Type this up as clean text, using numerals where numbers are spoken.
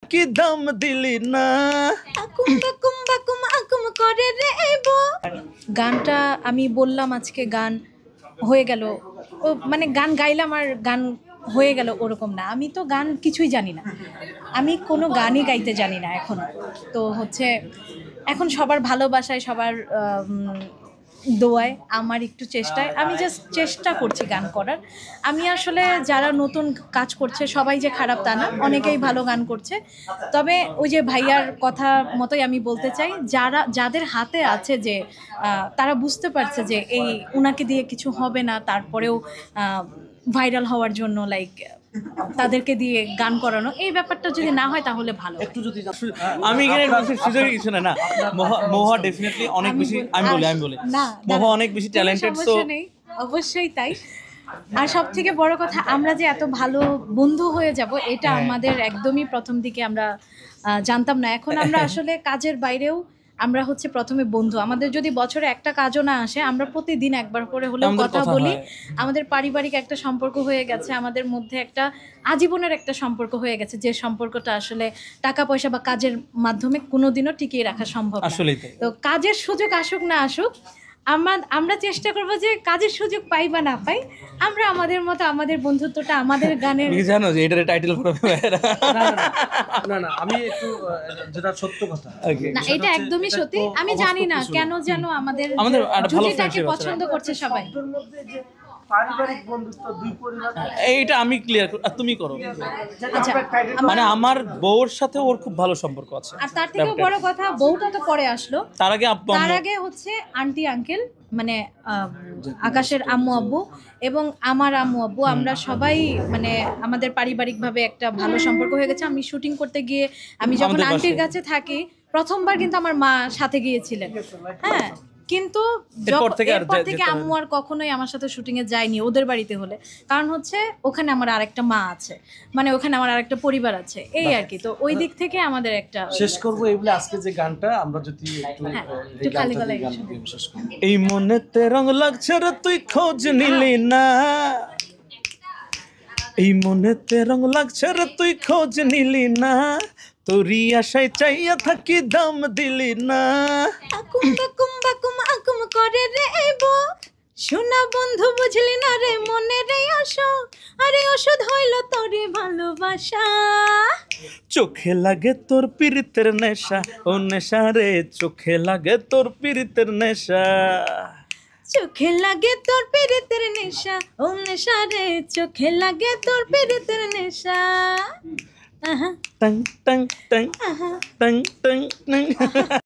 থাকি দাম দিলি না। গানটা আমি বললাম আজকে গান হয়ে গেল, ও মানে গান গাইলাম আর গান হয়ে গেল ওরকম না। আমি তো গান কিছুই জানি না, আমি কোনো গানই গাইতে জানি না এখন। তো হচ্ছে এখন সবার ভালোবাসায়, সবার দোয়ায়, আমার একটু চেষ্টায় আমি জাস্ট চেষ্টা করছি গান করার। আমি আসলে যারা নতুন কাজ করছে সবাই যে খারাপ তা না, অনেকেই ভালো গান করছে। তবে ওই যে ভাইয়ার কথা মতোই আমি বলতে চাই, যাদের হাতে আছে যে তারা বুঝতে পারছে যে এই উনাকে দিয়ে কিছু হবে না, তারপরেও ভাইরাল হওয়ার জন্য লাইক তাদেরকে দিয়ে গান করানো, এই ব্যাপারটা যদি না হয় তাহলে ভালো। একটু যদি আমি এখানে সুযোগ কিছু না, মহা ডেফিনেটলি অনেক বেশি, আমি বলি মহা অনেক বেশি ট্যালেন্টেড। সো অবশ্যই তাই। আর সব থেকে বড় কথা, আমরা যে এত ভালো বন্ধু হয়ে যাব এটা আমাদের একদমই প্রথম দিকে আমরা জানতাম না। এখন আমরা আসলে কাজের বাইরেও আমরা হচ্ছে প্রথমে বন্ধু। আমাদের যদি বছরে একটা কাজও না আসে, আমরা প্রতিদিন একবার করে হলেও কথা বলি। আমাদের পারিবারিক একটা সম্পর্ক হয়ে গেছে, আমাদের মধ্যে একটা আজীবনের একটা সম্পর্ক হয়ে গেছে, যে সম্পর্কটা আসলে টাকা পয়সা বা কাজের মাধ্যমে কোনোদিনও টিকিয়ে রাখা সম্ভব না। তো কাজের সুযোগ আসুক না আসুক, আমরা চেষ্টা করবো যে কাজের সুযোগ পাই বা না পাই, আমরা আমাদের মতো আমাদের বন্ধুত্বটা আমাদের গানের জানো যে এটার টাইটেল না আমি একটু যেটা সত্য কথা না, এটা একদমই সত্যি। আমি জানি না কেন যেন আমাদের জুটিটাকে পছন্দ করছে সবাই। পারিবারিক বন্ধুত্ব, দুই পরিবার, এইটা আমি ক্লিয়ার, তুমি করো। আচ্ছা, মানে আমার বউর সাথে ওর খুব ভালো সম্পর্ক আছে। আর তার থেকেও বড় কথা, বউটা তো পরে আসলো, তার আগে হচ্ছে আন্টি আঙ্কেল, মানে আকাশের আম্মু আব্বু এবং আমার আম্মু আব্বু, আমরা সবাই মানে আমাদের পারিবারিকভাবে একটা ভালো সম্পর্ক হয়ে গেছে। আমি শুটিং করতে গিয়ে, আমি যখন আন্টির কাছে থাকি, প্রথমবার কিন্তু আমার মা সাথে গিয়েছিলেন, হ্যাঁ, কিন্তু এরপর থেকে আম্মু আর কখনোই আমার সাথে শুটিং এ যায়নি ওদের বাড়িতে হলে। কারণ হচ্ছে ওখানে আমার আরেকটা মা আছে, মানে ওখানে আমার আরেকটা পরিবার আছে, এই আর কি। তো ওই দিক থেকে আমাদের একটা শেষ করব এইগুলো। আজকে যে গানটা আমরা যদি একটু খালি গলায় শেষ করি। এই মনেতে রং লাগছে রে তুই খোঁজ নিলি না, এই মনেতে রং লাগছে রে তুই খোঁজ নিলি না, তোরই আশায় চাইয়া থাকি দাম দিলি না। করে রে শোনা বন্ধু, বুঝলি না রে মনে রে অসুখ, আরে ওষুধ হইল তোরে ভালোবাসা। চোখে লাগে তোর পীড়িতের নেশা, ও নেশা রে চোখে লাগে তোর পীড়িতের নেশা, চোখে লাগে তোর পীড়িতের নেশা, ও নেশা রে চোখে লাগে তোর পীড়িতের নেশা। টং টং টং টং টং টং।